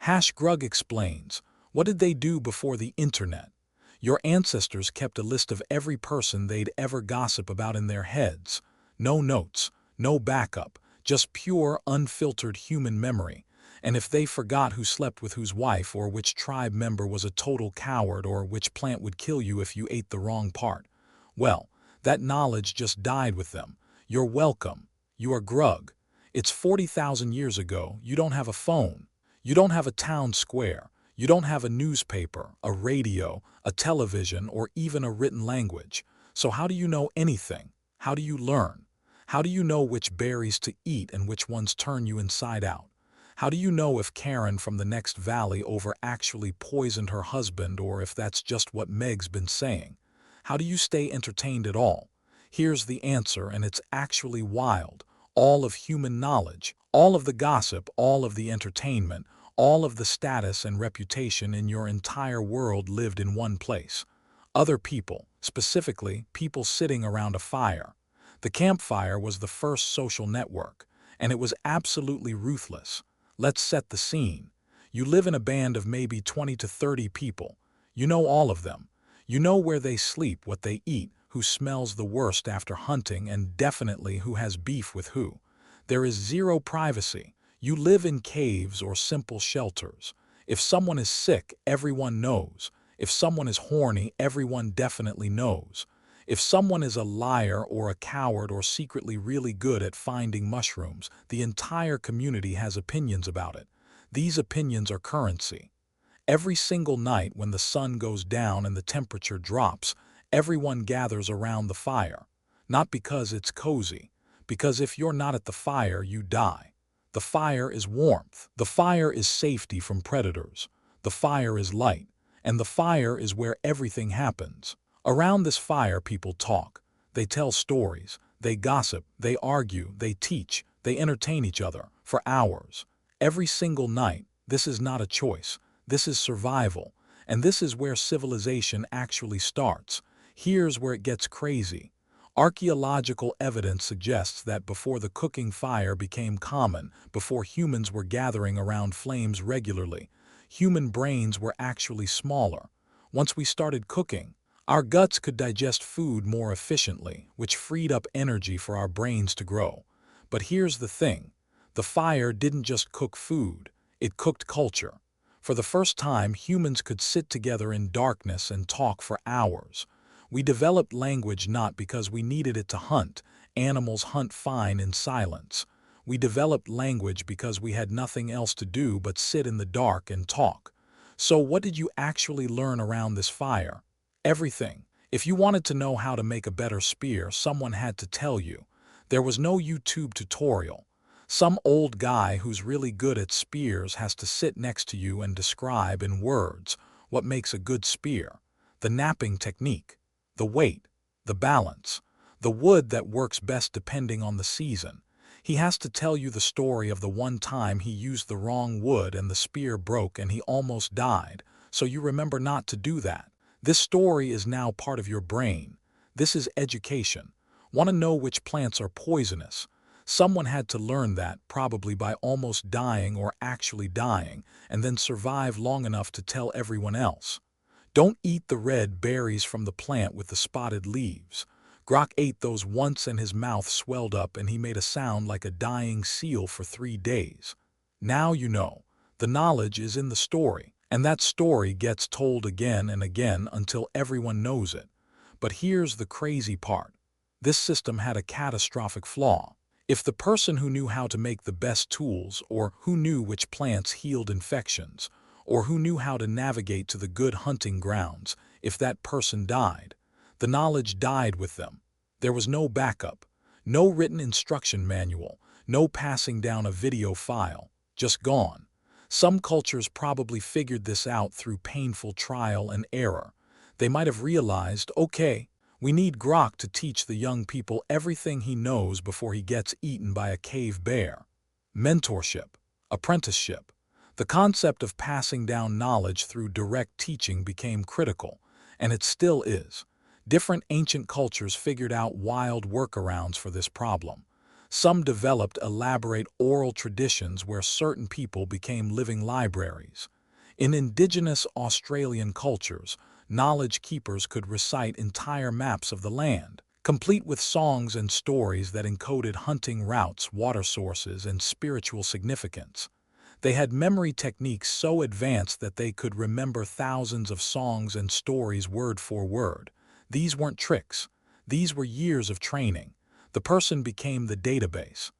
Grug explains, what did they do before the internet? Your ancestors kept a list of every person they'd ever gossip about in their heads. No notes, no backup, just pure, unfiltered human memory. And if they forgot who slept with whose wife, or which tribe member was a total coward, or which plant would kill you if you ate the wrong part, well, that knowledge just died with them. You're welcome. You are Grug. It's 40,000 years ago. You don't have a phone. You don't have a town square. You don't have a newspaper, a radio, a television, or even a written language. So how do you know anything? How do you learn? How do you know which berries to eat and which ones turn you inside out? How do you know if Karen from the next valley over actually poisoned her husband, or if that's just what Meg's been saying? How do you stay entertained at all? Here's the answer, and it's actually wild. All of human knowledge, all of the gossip, all of the entertainment, all of the status and reputation in your entire world lived in one place. Other people, specifically people sitting around a fire. The campfire was the first social network, and it was absolutely ruthless. Let's set the scene. You live in a band of maybe 20 to 30 people. You know all of them. You know where they sleep, what they eat, who smells the worst after hunting, and definitely who has beef with who. There is zero privacy. You live in caves or simple shelters. If someone is sick, everyone knows. If someone is horny, everyone definitely knows. If someone is a liar or a coward or secretly really good at finding mushrooms, the entire community has opinions about it. These opinions are currency. Every single night when the sun goes down and the temperature drops, everyone gathers around the fire. Not because it's cozy, because if you're not at the fire, you die. The fire is warmth. The fire is safety from predators. The fire is light. And the fire is where everything happens. Around this fire, people talk. They tell stories. They gossip. They argue. They teach. They entertain each other for hours. Every single night. This is not a choice. This is survival. And this is where civilization actually starts. Here's where it gets crazy. Archaeological evidence suggests that before the cooking fire became common, before humans were gathering around flames regularly, human brains were actually smaller. Once we started cooking, our guts could digest food more efficiently, which freed up energy for our brains to grow. But here's the thing. The fire didn't just cook food, it cooked culture. For the first time, humans could sit together in darkness and talk for hours. We developed language not because we needed it to hunt. Animals hunt fine in silence. We developed language because we had nothing else to do but sit in the dark and talk. So what did you actually learn around this fire? Everything. If you wanted to know how to make a better spear, someone had to tell you. There was no YouTube tutorial. Some old guy who's really good at spears has to sit next to you and describe in words what makes a good spear. The napping technique, the weight, the balance, the wood that works best depending on the season. He has to tell you the story of the one time he used the wrong wood and the spear broke and he almost died, so you remember not to do that. This story is now part of your brain. This is education. Want to know which plants are poisonous? Someone had to learn that, probably by almost dying or actually dying, and then survive long enough to tell everyone else. Don't eat the red berries from the plant with the spotted leaves. Grok ate those once and his mouth swelled up and he made a sound like a dying seal for 3 days. Now you know. The knowledge is in the story. And that story gets told again and again until everyone knows it. But here's the crazy part. This system had a catastrophic flaw. If the person who knew how to make the best tools, or who knew which plants healed infections, or who knew how to navigate to the good hunting grounds, if that person died, the knowledge died with them. There was no backup, no written instruction manual, no passing down a video file, just gone. Some cultures probably figured this out through painful trial and error. They might have realized, okay, we need Grok to teach the young people everything he knows before he gets eaten by a cave bear. Mentorship, apprenticeship. The concept of passing down knowledge through direct teaching became critical, and it still is. Different ancient cultures figured out wild workarounds for this problem. Some developed elaborate oral traditions where certain people became living libraries. In indigenous Australian cultures, knowledge keepers could recite entire maps of the land, complete with songs and stories that encoded hunting routes, water sources, and spiritual significance. They had memory techniques so advanced that they could remember thousands of songs and stories word for word. These weren't tricks. These were years of training. The person became the database.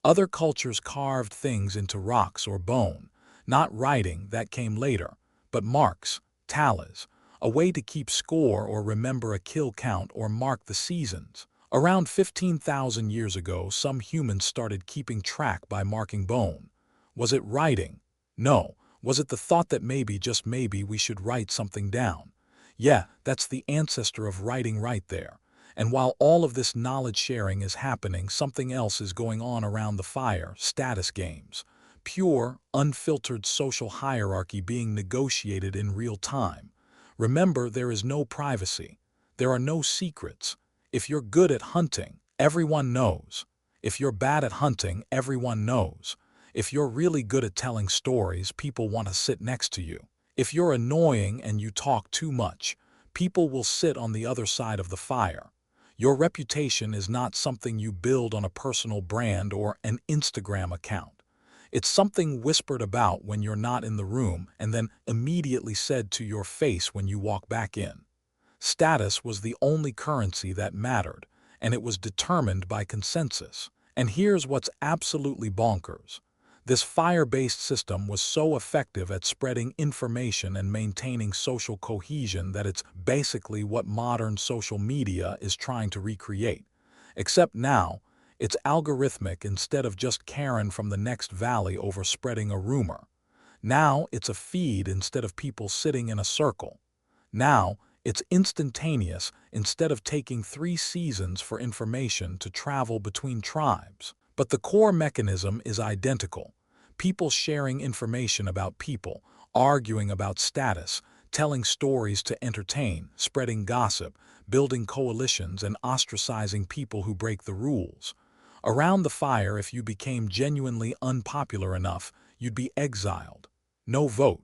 Other cultures carved things into rocks or bone, not writing, that came later, but marks, tallies, a way to keep score or remember a kill count or mark the seasons. Around 15,000 years ago, some humans started keeping track by marking bone. Was it writing? No. Was it the thought that maybe, just maybe, we should write something down? Yeah, that's the ancestor of writing right there. And while all of this knowledge sharing is happening, something else is going on around the fire: status games. Pure, unfiltered social hierarchy being negotiated in real time. Remember, there is no privacy. There are no secrets. If you're good at hunting, everyone knows. If you're bad at hunting, everyone knows. If you're really good at telling stories, people want to sit next to you. If you're annoying and you talk too much, people will sit on the other side of the fire. Your reputation is not something you build on a personal brand or an Instagram account. It's something whispered about when you're not in the room and then immediately said to your face when you walk back in. Status was the only currency that mattered, and it was determined by consensus. And here's what's absolutely bonkers. This fire-based system was so effective at spreading information and maintaining social cohesion that it's basically what modern social media is trying to recreate. Except now, it's algorithmic instead of just Karen from the next valley over spreading a rumor. Now it's a feed instead of people sitting in a circle. Now it's instantaneous instead of taking 3 seasons for information to travel between tribes. But the core mechanism is identical. People sharing information about people, arguing about status, telling stories to entertain, spreading gossip, building coalitions, and ostracizing people who break the rules. Around the fire, if you became genuinely unpopular enough, you'd be exiled. No vote,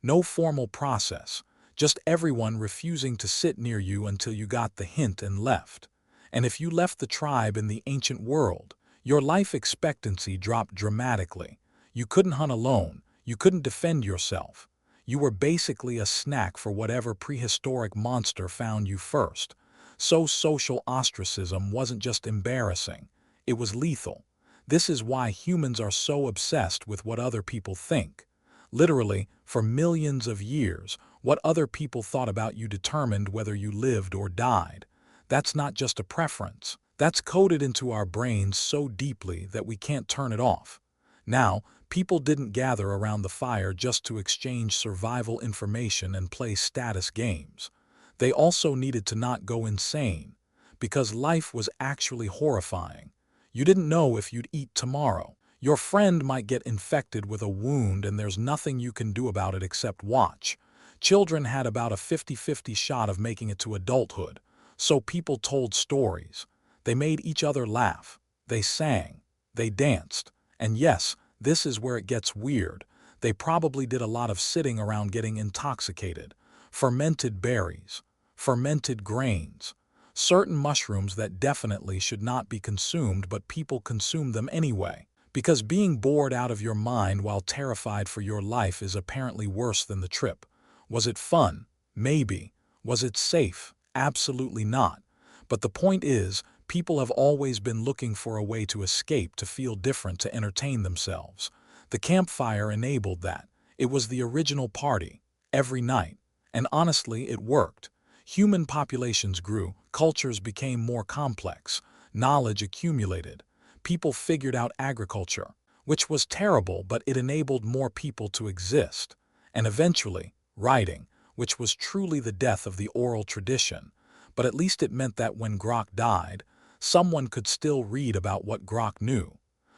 no formal process, just everyone refusing to sit near you until you got the hint and left. And if you left the tribe in the ancient world, your life expectancy dropped dramatically. You couldn't hunt alone. You couldn't defend yourself. You were basically a snack for whatever prehistoric monster found you first. So social ostracism wasn't just embarrassing. It was lethal. This is why humans are so obsessed with what other people think. Literally, for millions of years, what other people thought about you determined whether you lived or died. That's not just a preference. That's coded into our brains so deeply that we can't turn it off. Now, people didn't gather around the fire just to exchange survival information and play status games. They also needed to not go insane, because life was actually horrifying. You didn't know if you'd eat tomorrow. Your friend might get infected with a wound and there's nothing you can do about it except watch. Children had about a 50-50 shot of making it to adulthood, so people told stories. They made each other laugh. They sang. They danced. And yes, this is where it gets weird. They probably did a lot of sitting around getting intoxicated. Fermented berries. Fermented grains. Certain mushrooms that definitely should not be consumed, but people consume them anyway. Because being bored out of your mind while terrified for your life is apparently worse than the trip. Was it fun? Maybe. Was it safe? Absolutely not. But the point is, people have always been looking for a way to escape, to feel different, to entertain themselves. The campfire enabled that. It was the original party, every night. And honestly, it worked. Human populations grew, cultures became more complex, knowledge accumulated. People figured out agriculture, which was terrible, but it enabled more people to exist. And eventually, writing, which was truly the death of the oral tradition. But at least it meant that when Grug died, someone could still read about what Grug knew.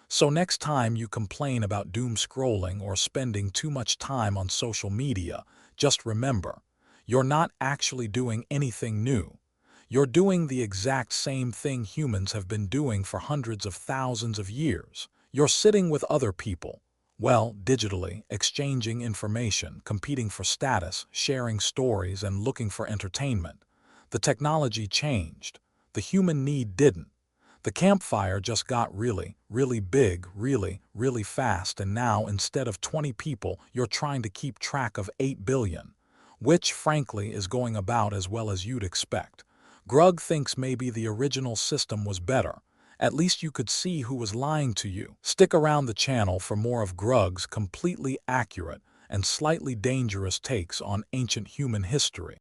So next time you complain about doom scrolling or spending too much time on social media, just remember, you're not actually doing anything new. You're doing the exact same thing humans have been doing for hundreds of thousands of years. You're sitting with other people, well, digitally, exchanging information, competing for status, sharing stories, and looking for entertainment. The technology changed. The human need didn't. The campfire just got really, really big, really, really fast, and now instead of 20 people, you're trying to keep track of 8 billion, which, frankly, is going about as well as you'd expect. Grug thinks maybe the original system was better. At least you could see who was lying to you. Stick around the channel for more of Grug's completely accurate and slightly dangerous takes on ancient human history.